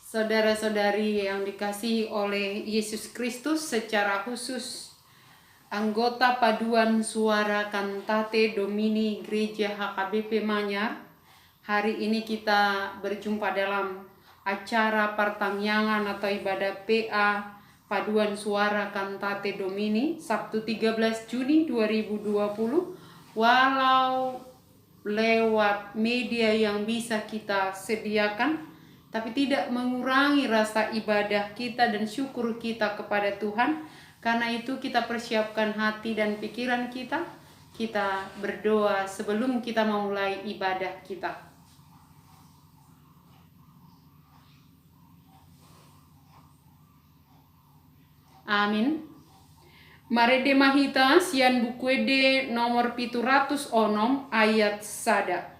Saudara-saudari yang dikasihi oleh Yesus Kristus, secara khusus anggota paduan suara Cantate Domini Gereja HKBP Manyar, hari ini kita berjumpa dalam acara pertangyangan atau ibadah PA paduan suara Cantate Domini Sabtu 13 Juni 2020, walau lewat media yang bisa kita sediakan, tapi tidak mengurangi rasa ibadah kita dan syukur kita kepada Tuhan. Karena itu kita persiapkan hati dan pikiran kita. Kita berdoa sebelum kita memulai ibadah kita. Amin. Mari demahita sian bukuede nomor 706 ayat sada.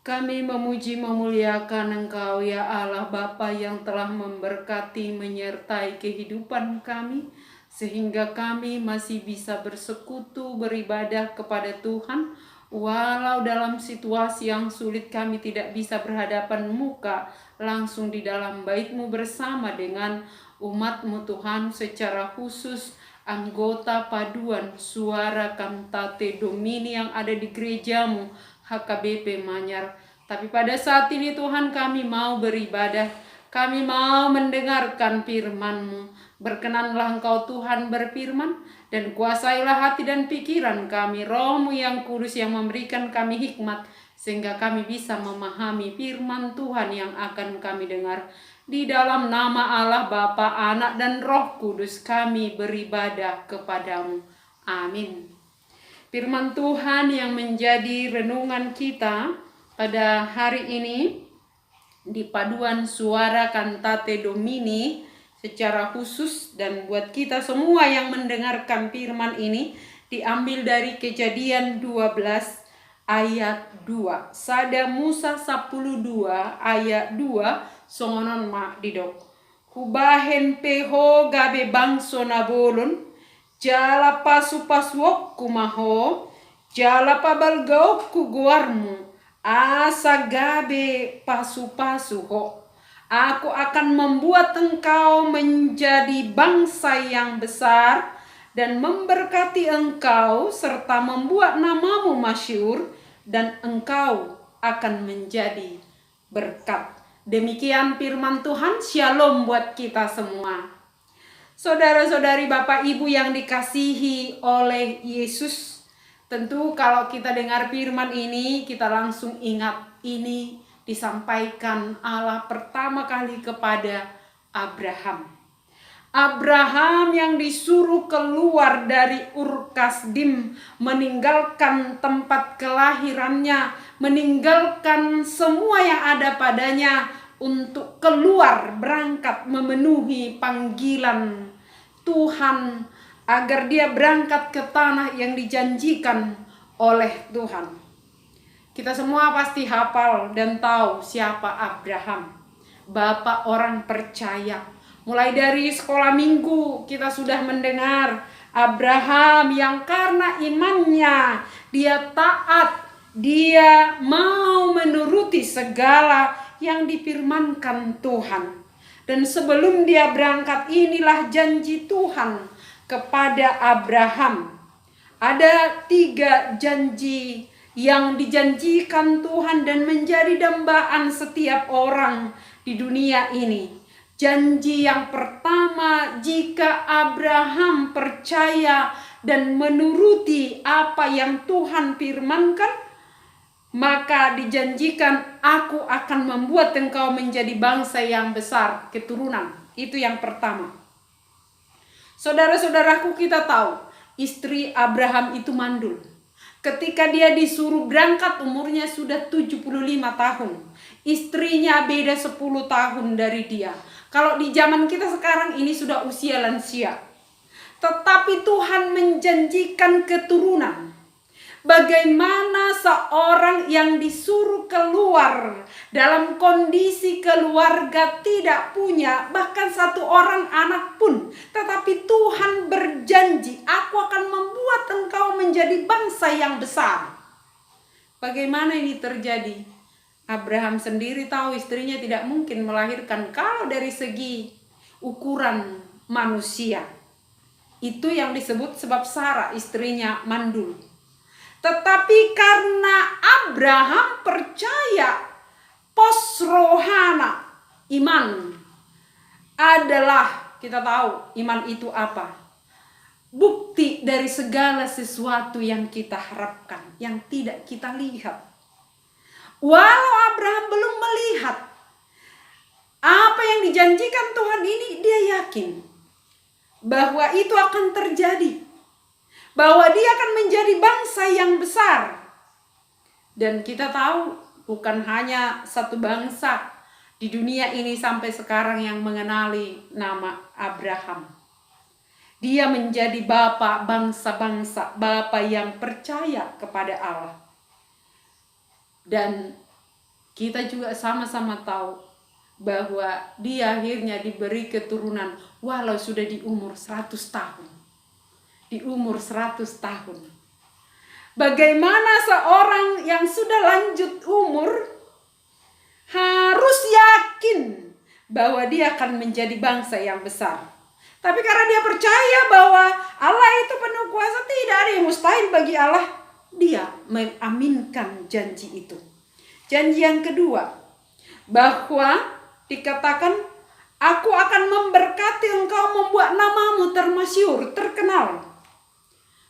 Kami memuji memuliakan Engkau ya Allah Bapa yang telah memberkati menyertai kehidupan kami, sehingga kami masih bisa bersekutu beribadah kepada Tuhan. Walau dalam situasi yang sulit kami tidak bisa berhadapan muka langsung di dalam bait-Mu bersama dengan umat-Mu Tuhan, secara khusus anggota paduan suara Cantate Domini yang ada di gereja-Mu HKBP Manyar. Tapi pada saat ini Tuhan, kami mau beribadah, kami mau mendengarkan firman-Mu. Berkenanlah Engkau Tuhan berfirman, dan kuasailah hati dan pikiran kami, Roh-Mu yang kudus yang memberikan kami hikmat, sehingga kami bisa memahami firman Tuhan yang akan kami dengar. Di dalam nama Allah Bapa, Anak dan Roh Kudus kami beribadah kepadamu. Amin. Firman Tuhan yang menjadi renungan kita pada hari ini di paduan suara Cantate Domini secara khusus, dan buat kita semua yang mendengarkan firman ini diambil dari Kejadian 12 ayat 2. Sada Musa 12 ayat 2 songonon mak didok. Kubahen peho gabe bangso nabolon, jala pasu pasuok kumaho, jala pabalgaok kuguarmu, asa gabe pasu-pasu ho. Aku akan membuat engkau menjadi bangsa yang besar dan memberkati engkau serta membuat namamu masyhur, dan engkau akan menjadi berkat. Demikian firman Tuhan. Shalom buat kita semua. Saudara-saudari, Bapak Ibu yang dikasihi oleh Yesus, tentu kalau kita dengar firman ini, kita langsung ingat ini disampaikan Allah pertama kali kepada Abraham. Abraham yang disuruh keluar dari Ur Kasdim, meninggalkan tempat kelahirannya, meninggalkan semua yang ada padanya untuk keluar berangkat memenuhi panggilan Tuhan, agar dia berangkat ke tanah yang dijanjikan oleh Tuhan. Kita semua pasti hafal dan tahu siapa Abraham, bapak orang percaya. Mulai dari sekolah minggu kita sudah mendengar Abraham yang karena imannya dia taat, dia mau menuruti segala yang difirmankan Tuhan. Dan sebelum dia berangkat, inilah janji Tuhan kepada Abraham. Ada 3 janji yang dijanjikan Tuhan dan menjadi dambaan setiap orang di dunia ini. Janji yang pertama, jika Abraham percaya dan menuruti apa yang Tuhan firmankan, maka dijanjikan, aku akan membuat engkau menjadi bangsa yang besar, keturunan. Itu yang pertama. Saudara-saudaraku, kita tahu istri Abraham itu mandul. Ketika dia disuruh berangkat, umurnya sudah 75 tahun. Istrinya beda 10 tahun dari dia. Kalau di zaman kita sekarang ini sudah usia lansia. Tetapi Tuhan menjanjikan keturunan. Bagaimana seorang yang disuruh keluar dalam kondisi keluarga tidak punya bahkan 1 orang anak pun, tetapi Tuhan berjanji, aku akan membuat engkau menjadi bangsa yang besar. Bagaimana ini terjadi? Abraham sendiri tahu istrinya tidak mungkin melahirkan kalau dari segi ukuran manusia. Itu yang disebut sebab Sarah istrinya mandul. Tetapi karena Abraham percaya, pos rohana, iman adalah, kita tahu iman itu apa? Bukti dari segala sesuatu yang kita harapkan, yang tidak kita lihat. Walau Abraham belum melihat apa yang dijanjikan Tuhan ini, dia yakin bahwa itu akan terjadi. Bahwa dia akan menjadi bangsa yang besar. Dan kita tahu bukan hanya satu bangsa di dunia ini sampai sekarang yang mengenali nama Abraham. Dia menjadi bapa bangsa-bangsa, bapa yang percaya kepada Allah. Dan kita juga sama-sama tahu bahwa dia akhirnya diberi keturunan walau sudah di umur 100 tahun. Di umur 100 tahun. Bagaimana seorang yang sudah lanjut umur harus yakin bahwa dia akan menjadi bangsa yang besar. Tapi karena dia percaya bahwa Allah itu penuh kuasa, tidak ada yang mustahil bagi Allah, dia mengaminkan janji itu. Janji yang kedua, bahwa dikatakan, aku akan memberkati engkau, membuat namamu termasyhur, terkenal.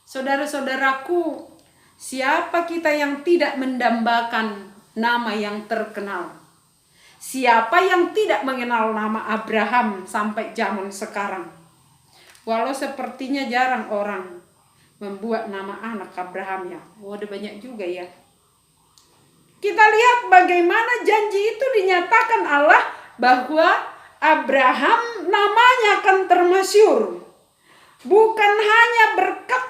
Saudara-saudaraku, siapa kita yang tidak mendambakan nama yang terkenal? Siapa yang tidak mengenal nama Abraham sampai zaman sekarang? Walau sepertinya jarang orang membuat nama anak Abraham ya. Ada banyak juga ya. Kita lihat bagaimana janji itu dinyatakan Allah bahwa Abraham namanya akan termasyhur. Bukan hanya berkat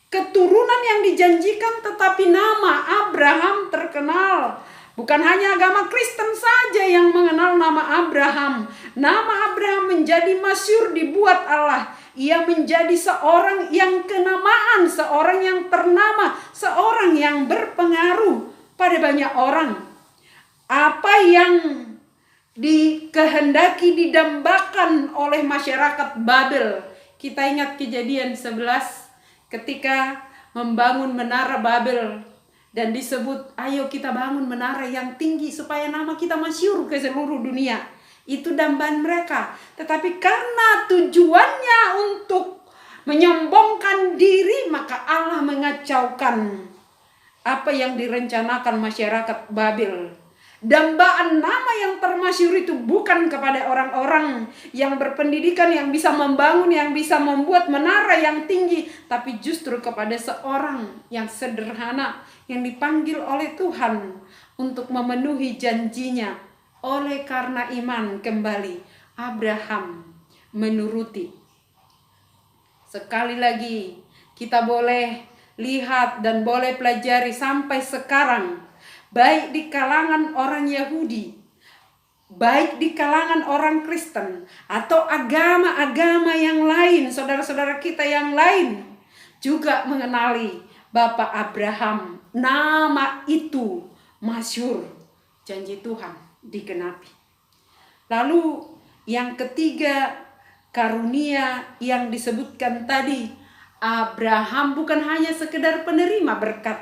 keturunan yang dijanjikan, tetapi nama Abraham terkenal. Bukan hanya agama Kristen saja yang mengenal nama Abraham. Nama Abraham menjadi masyhur dibuat Allah. Ia menjadi seorang yang kenamaan, seorang yang ternama, seorang yang berpengaruh pada banyak orang. Apa yang dikehendaki didambakan oleh masyarakat Babel. Kita ingat Kejadian 11. Ketika membangun menara Babel dan disebut, ayo kita bangun menara yang tinggi supaya nama kita masyhur ke seluruh dunia. Itu dambaan mereka. Tetapi karena tujuannya untuk menyombongkan diri, maka Allah mengacaukan apa yang direncanakan masyarakat Babel. Dambaan nama yang termasyhur itu bukan kepada orang-orang yang berpendidikan, yang bisa membangun, yang bisa membuat menara yang tinggi, tapi justru kepada seorang yang sederhana, yang dipanggil oleh Tuhan untuk memenuhi janjinya. Oleh karena iman, kembali Abraham menuruti. Sekali lagi kita boleh lihat dan boleh pelajari sampai sekarang, baik di kalangan orang Yahudi, baik di kalangan orang Kristen, atau agama-agama yang lain, saudara-saudara kita yang lain juga mengenali Bapak Abraham. Nama itu masyhur, janji Tuhan digenapi. Lalu yang ketiga, karunia yang disebutkan tadi, Abraham bukan hanya sekedar penerima berkat,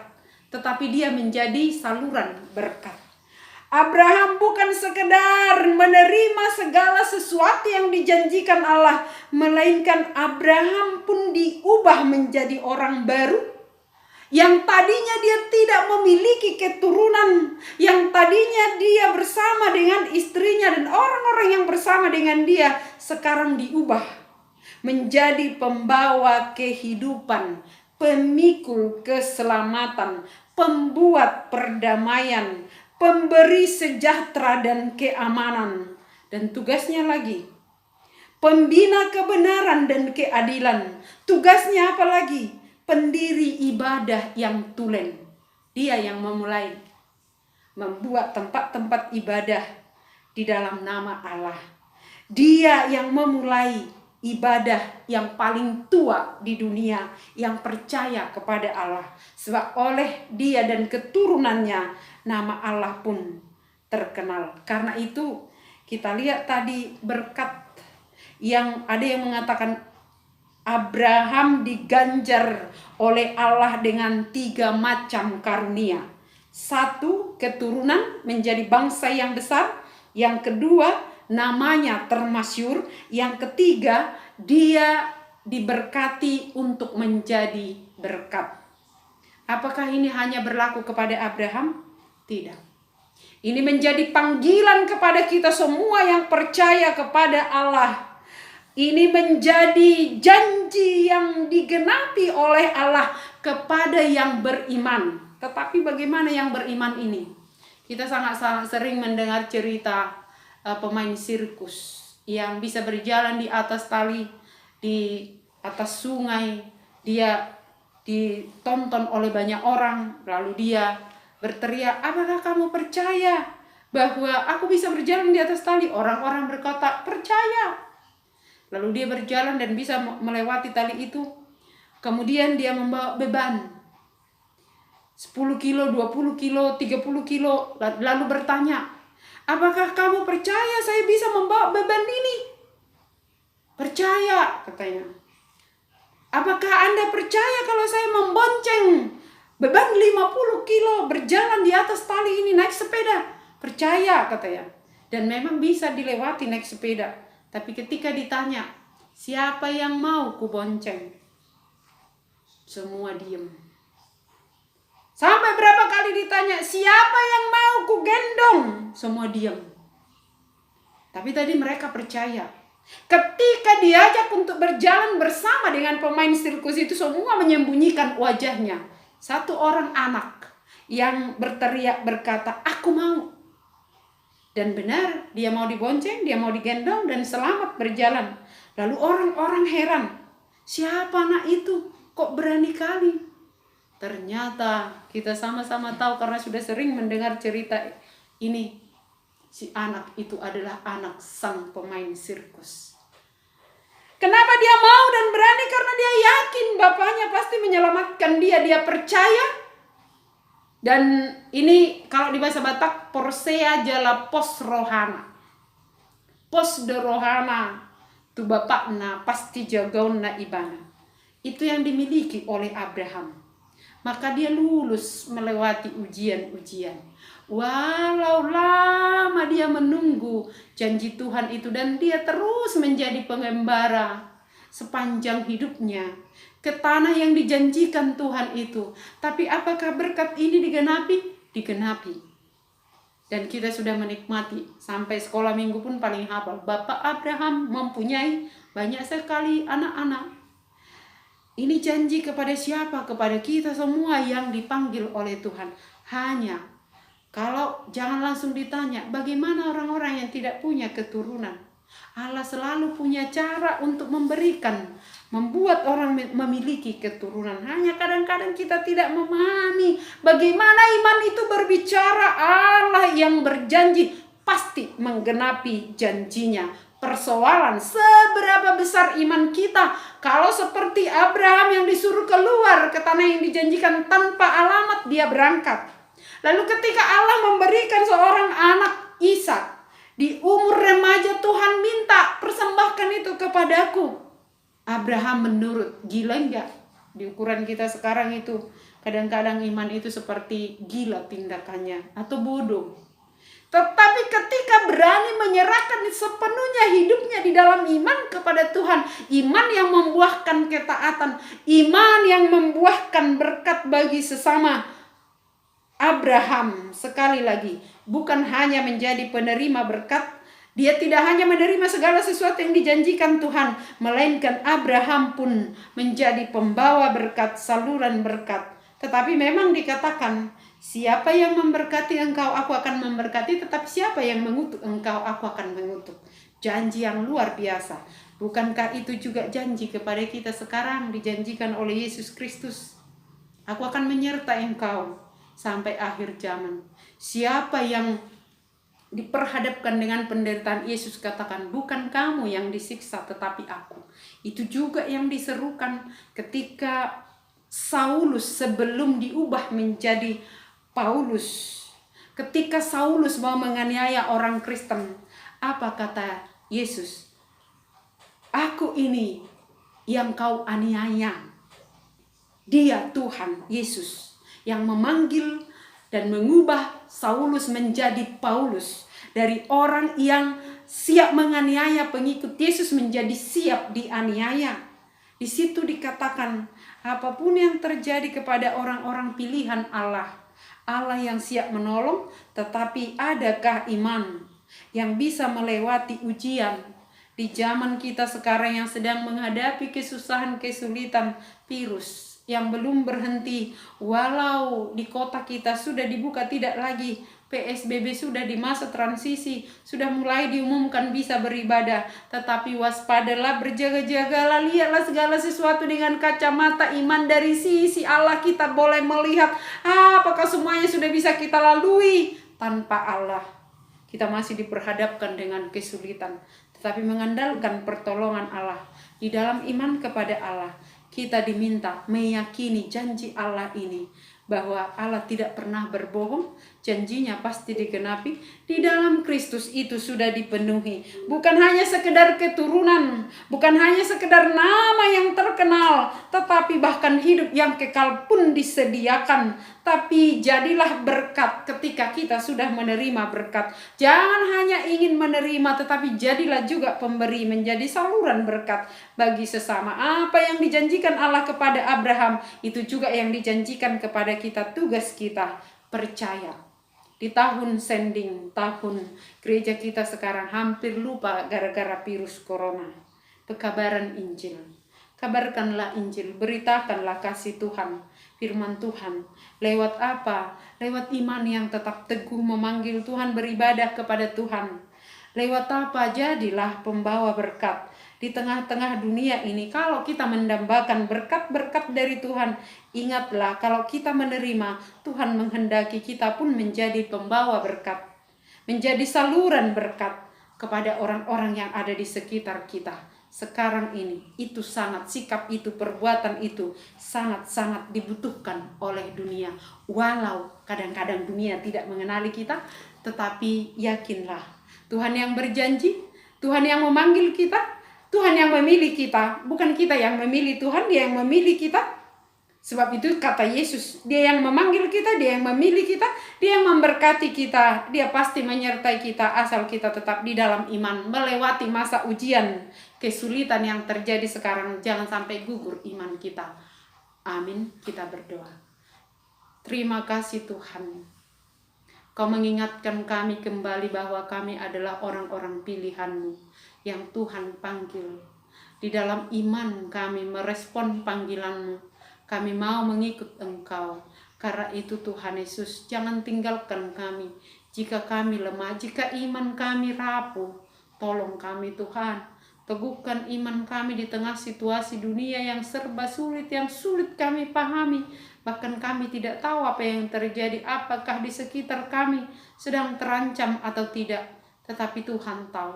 tetapi dia menjadi saluran berkat. Abraham bukan sekedar menerima segala sesuatu yang dijanjikan Allah, melainkan Abraham pun diubah menjadi orang baru. Yang tadinya dia tidak memiliki keturunan, yang tadinya dia bersama dengan istrinya dan orang-orang yang bersama dengan dia, sekarang diubah menjadi pembawa kehidupan, pemikul keselamatan, pembuat perdamaian, pemberi sejahtera dan keamanan. Dan tugasnya lagi, pembina kebenaran dan keadilan. Tugasnya apa lagi? Pendiri ibadah yang tulen. Dia yang memulai membuat tempat-tempat ibadah di dalam nama Allah. Dia yang memulai ibadah yang paling tua di dunia, yang percaya kepada Allah. Sebab oleh dia dan keturunannya, nama Allah pun terkenal. Karena itu kita lihat tadi berkat yang ada yang mengatakan Abraham diganjar oleh Allah dengan 3 macam karunia. 1, keturunan menjadi bangsa yang besar. Yang kedua, namanya termasyhur. Yang ketiga, dia diberkati untuk menjadi berkat. Apakah ini hanya berlaku kepada Abraham? Tidak. Ini menjadi panggilan kepada kita semua yang percaya kepada Allah. Ini menjadi janji yang digenapi oleh Allah kepada yang beriman. Tetapi bagaimana yang beriman ini? Kita sangat sering mendengar cerita pemain sirkus yang bisa berjalan di atas tali, di atas sungai. Dia ditonton oleh banyak orang, lalu dia berteriak, "Apakah kamu percaya bahwa aku bisa berjalan di atas tali?" Orang-orang berkata, "Percaya." Lalu dia berjalan dan bisa melewati tali itu. Kemudian dia membawa beban 10 kilo, 20 kilo, 30 kilo. Lalu bertanya, "Apakah kamu percaya saya bisa membawa beban ini?" "Percaya," katanya. "Apakah Anda percaya kalau saya membonceng beban 50 kilo berjalan di atas tali ini naik sepeda?" "Percaya," katanya. Dan memang bisa dilewati naik sepeda. Tapi ketika ditanya, "Siapa yang mau ku bonceng?" Semua diam. Sampai berapa kali ditanya, "Siapa yang mau ku gendong?" Semua diam. Tapi tadi mereka percaya. Ketika diajak untuk berjalan bersama dengan pemain sirkus itu, semua menyembunyikan wajahnya. Satu orang anak yang berteriak berkata, "Aku mau." Dan benar, dia mau dibonceng, dia mau digendong dan selamat berjalan. Lalu orang-orang heran, "Siapa anak itu? Kok berani kali?" Ternyata kita sama-sama tahu karena sudah sering mendengar cerita ini. Si anak itu adalah anak sang pemain sirkus. Kenapa dia mau dan berani? Karena dia yakin bapaknya pasti menyelamatkan dia. Dia percaya. Dan ini kalau di bahasa Batak, porsea jala pos rohana. Pos de rohana tu bapakna pasti jagauna ibana. Itu yang dimiliki oleh Abraham. Maka dia lulus melewati ujian-ujian. Walau lama dia menunggu janji Tuhan itu, dan dia terus menjadi pengembara sepanjang hidupnya ke tanah yang dijanjikan Tuhan itu. Tapi apakah berkat ini digenapi? Digenapi. Dan kita sudah menikmati sampai sekolah minggu pun paling hafal. Bapak Abraham mempunyai banyak sekali anak-anak. Ini janji kepada siapa? Kepada kita semua yang dipanggil oleh Tuhan. Hanya kalau jangan langsung ditanya, bagaimana orang-orang yang tidak punya keturunan? Allah selalu punya cara untuk memberikan, membuat orang memiliki keturunan. Hanya kadang-kadang kita tidak memahami bagaimana iman itu berbicara. Allah yang berjanji pasti menggenapi janjinya. Persoalan seberapa besar iman kita. Kalau seperti Abraham yang disuruh keluar ke tanah yang dijanjikan tanpa alamat, dia berangkat. Lalu ketika Allah memberikan seorang anak Ishak. Di umur remaja Tuhan minta, persembahkan itu kepadaku. Abraham menurut. Gila enggak? Di ukuran kita sekarang itu, kadang-kadang iman itu seperti gila tindakannya atau bodoh. Tetapi ketika berani menyerahkan sepenuhnya hidupnya di dalam iman kepada Tuhan, iman yang membuahkan ketaatan, iman yang membuahkan berkat bagi sesama, Abraham sekali lagi bukan hanya menjadi penerima berkat, dia tidak hanya menerima segala sesuatu yang dijanjikan Tuhan, melainkan Abraham pun menjadi pembawa berkat, saluran berkat. Tetapi memang dikatakan, siapa yang memberkati engkau, aku akan memberkati. Tetapi siapa yang mengutuk engkau, aku akan mengutuk. Janji yang luar biasa. Bukankah itu juga janji kepada kita sekarang, dijanjikan oleh Yesus Kristus? Aku akan menyertai engkau sampai akhir zaman. Siapa yang diperhadapkan dengan penderitaan, Yesus katakan, bukan kamu yang disiksa tetapi aku. Itu juga yang diserukan ketika Saulus sebelum diubah menjadi Paulus. Ketika Saulus mau menganiaya orang Kristen, apa kata Yesus? Aku ini yang kau aniaya. Dia Tuhan Yesus yang memanggil dan mengubah Saulus menjadi Paulus. Dari orang yang siap menganiaya pengikut Yesus menjadi siap dianiaya. Di situ dikatakan, apapun yang terjadi kepada orang-orang pilihan Allah, Allah yang siap menolong, tetapi adakah iman yang bisa melewati ujian di zaman kita sekarang yang sedang menghadapi kesusahan, kesulitan, virus yang belum berhenti, walau di kota kita sudah dibuka, tidak lagi PSBB, sudah di masa transisi, sudah mulai diumumkan bisa beribadah, tetapi waspadalah, berjaga-jagalah, lihatlah segala sesuatu dengan kacamata iman dari sisi Allah. Kita boleh melihat apakah semuanya sudah bisa kita lalui. Tanpa Allah kita masih diperhadapkan dengan kesulitan, tetapi mengandalkan pertolongan Allah di dalam iman kepada Allah. Kita diminta meyakini janji Allah ini, bahwa Allah tidak pernah berbohong, janjinya pasti digenapi. Di dalam Kristus itu sudah dipenuhi. Bukan hanya sekedar keturunan, bukan hanya sekedar nama yang terkenal, tetapi bahkan hidup yang kekal pun disediakan. Tapi jadilah berkat ketika kita sudah menerima berkat. Jangan hanya ingin menerima, tetapi jadilah juga pemberi, menjadi saluran berkat bagi sesama. Apa yang dijanjikan Allah kepada Abraham, itu juga yang dijanjikan kepada kita. Tugas kita percaya. Di tahun sending, tahun gereja kita sekarang hampir lupa gara-gara virus corona. Pekabaran Injil. Kabarkanlah Injil, beritakanlah kasih Tuhan, firman Tuhan. Lewat apa? Lewat iman yang tetap teguh memanggil Tuhan, beribadah kepada Tuhan. Lewat apa? Jadilah pembawa berkat di tengah-tengah dunia ini. Kalau kita mendambakan berkat-berkat dari Tuhan, ingatlah kalau kita menerima, Tuhan menghendaki kita pun menjadi pembawa berkat, menjadi saluran berkat kepada orang-orang yang ada di sekitar kita sekarang ini. Itu sangat, sikap itu, perbuatan itu sangat-sangat dibutuhkan oleh dunia. Walau kadang-kadang dunia tidak mengenali kita, tetapi yakinlah, Tuhan yang berjanji, Tuhan yang memanggil kita, Tuhan yang memilih kita. Bukan kita yang memilih Tuhan, Dia yang memilih kita. Sebab itu kata Yesus, Dia yang memanggil kita, Dia yang memilih kita, Dia yang memberkati kita. Dia pasti menyertai kita asal kita tetap di dalam iman, melewati masa ujian, kesulitan yang terjadi sekarang. Jangan sampai gugur iman kita. Amin. Kita berdoa. Terima kasih Tuhan, Kau mengingatkan kami kembali bahwa kami adalah orang-orang pilihan-Mu yang Tuhan panggil. Di dalam iman kami merespon panggilan-Mu. Kami mau mengikut Engkau. Karena itu Tuhan Yesus, jangan tinggalkan kami jika kami lemah, jika iman kami rapuh. Tolong kami Tuhan, teguhkan iman kami di tengah situasi dunia yang serba sulit, yang sulit kami pahami. Bahkan kami tidak tahu apa yang terjadi, apakah di sekitar kami sedang terancam atau tidak. Tetapi Tuhan tahu.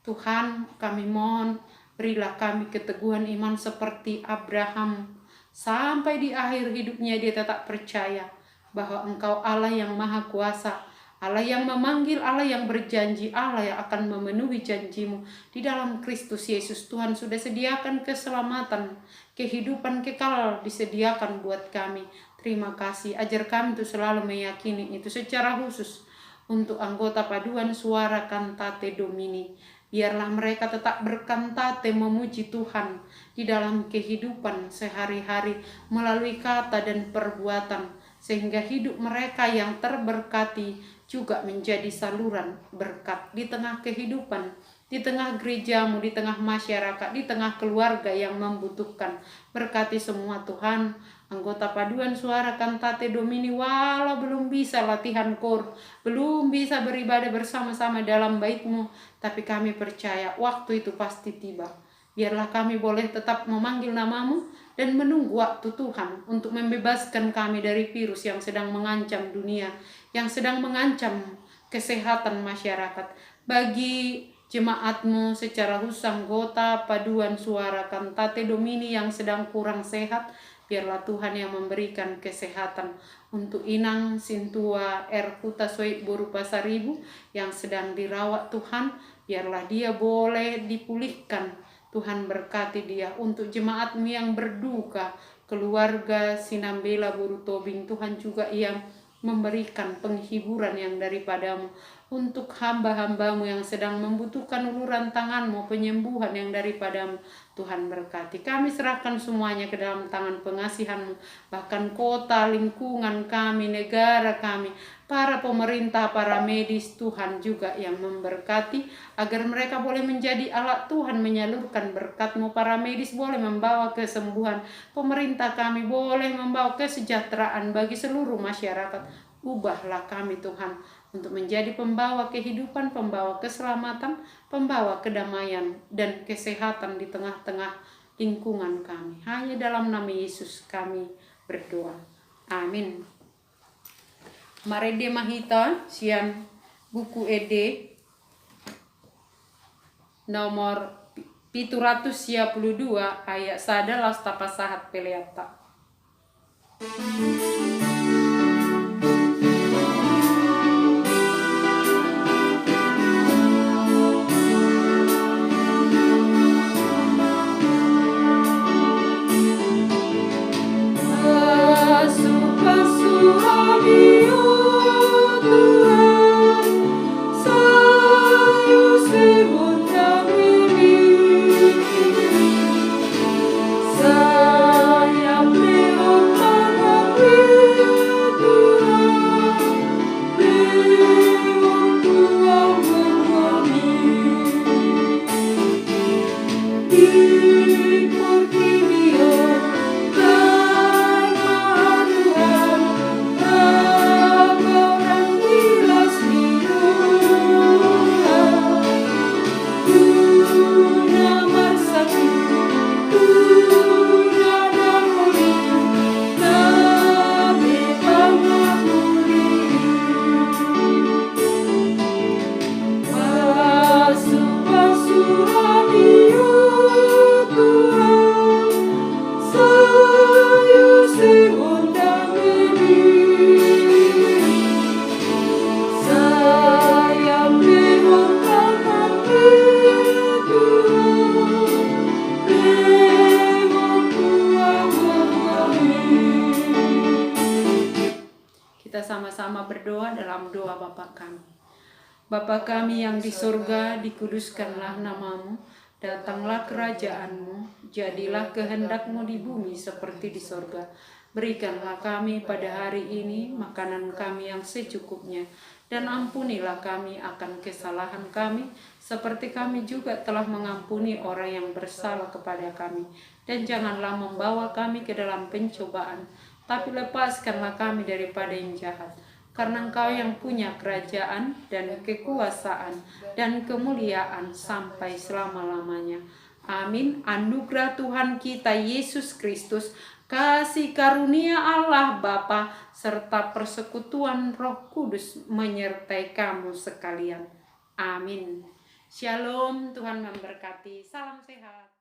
Tuhan, kami mohon, berilah kami keteguhan iman seperti Abraham. Sampai di akhir hidupnya dia tetap percaya bahwa Engkau Allah yang Maha Kuasa, Allah yang memanggil, Allah yang berjanji, Allah yang akan memenuhi janjimu. Di dalam Kristus Yesus Tuhan sudah sediakan keselamatan, kehidupan kekal disediakan buat kami. Terima kasih, ajar kami untuk selalu meyakini itu secara khusus untuk anggota paduan suara Cantate Domini. Biarlah mereka tetap berkantate memuji Tuhan di dalam kehidupan sehari-hari melalui kata dan perbuatan, sehingga hidup mereka yang terberkati juga menjadi saluran berkat di tengah kehidupan, di tengah gerejamu, di tengah masyarakat, di tengah keluarga yang membutuhkan. Berkati semua Tuhan, anggota paduan suara Cantate Domini, walau belum bisa latihan kor, belum bisa beribadah bersama-sama dalam bait-Mu, tapi kami percaya waktu itu pasti tiba. Biarlah kami boleh tetap memanggil nama-Mu dan menunggu waktu Tuhan untuk membebaskan kami dari virus yang sedang mengancam dunia, yang sedang mengancam kesehatan masyarakat. Bagi jemaat-Mu secara khusus anggota paduan suara Cantate Domini yang sedang kurang sehat, biarlah Tuhan yang memberikan kesehatan. Untuk Inang Sintua Erhuta Soik Boru Pasaribu yang sedang dirawat Tuhan, biarlah dia boleh dipulihkan. Tuhan berkati dia. Untuk jemaat-Mu yang berduka, keluarga Sinambela Boru Tobing, Tuhan juga yang memberikan penghiburan yang daripada-Mu. Untuk hamba-hamba-Mu yang sedang membutuhkan uluran tangan-Mu, penyembuhan yang daripada-Mu, Tuhan berkati. Kami serahkan semuanya ke dalam tangan pengasihan-Mu, bahkan kota, lingkungan kami, negara kami, para pemerintah, para medis, Tuhan juga yang memberkati, agar mereka boleh menjadi alat Tuhan menyalurkan berkat-Mu. Para medis boleh membawa kesembuhan, pemerintah kami boleh membawa kesejahteraan bagi seluruh masyarakat. Ubahlah kami Tuhan untuk menjadi pembawa kehidupan, pembawa keselamatan, pembawa kedamaian dan kesehatan di tengah-tengah lingkungan kami. Hanya dalam nama Yesus kami berdoa. Amin. Marede Mahita sian buku ede nomor 732 ayat sada lasta pasahat peleata. Sama-sama berdoa dalam doa Bapa kami. Bapa kami yang di surga, dikuduskanlah nama-Mu, datanglah kerajaan-Mu, jadilah kehendak-Mu di bumi seperti di surga. Berikanlah kami pada hari ini makanan kami yang secukupnya, dan ampunilah kami akan kesalahan kami, seperti kami juga telah mengampuni orang yang bersalah kepada kami. Dan janganlah membawa kami ke dalam pencobaan, tapi lepaskanlah kami daripada yang jahat. Karena Engkau yang punya kerajaan dan kekuasaan dan kemuliaan sampai selama-lamanya. Amin. Anugerah Tuhan kita Yesus Kristus, kasih karunia Allah Bapa, serta persekutuan Roh Kudus menyertai kamu sekalian. Amin. Shalom, Tuhan memberkati. Salam sehat.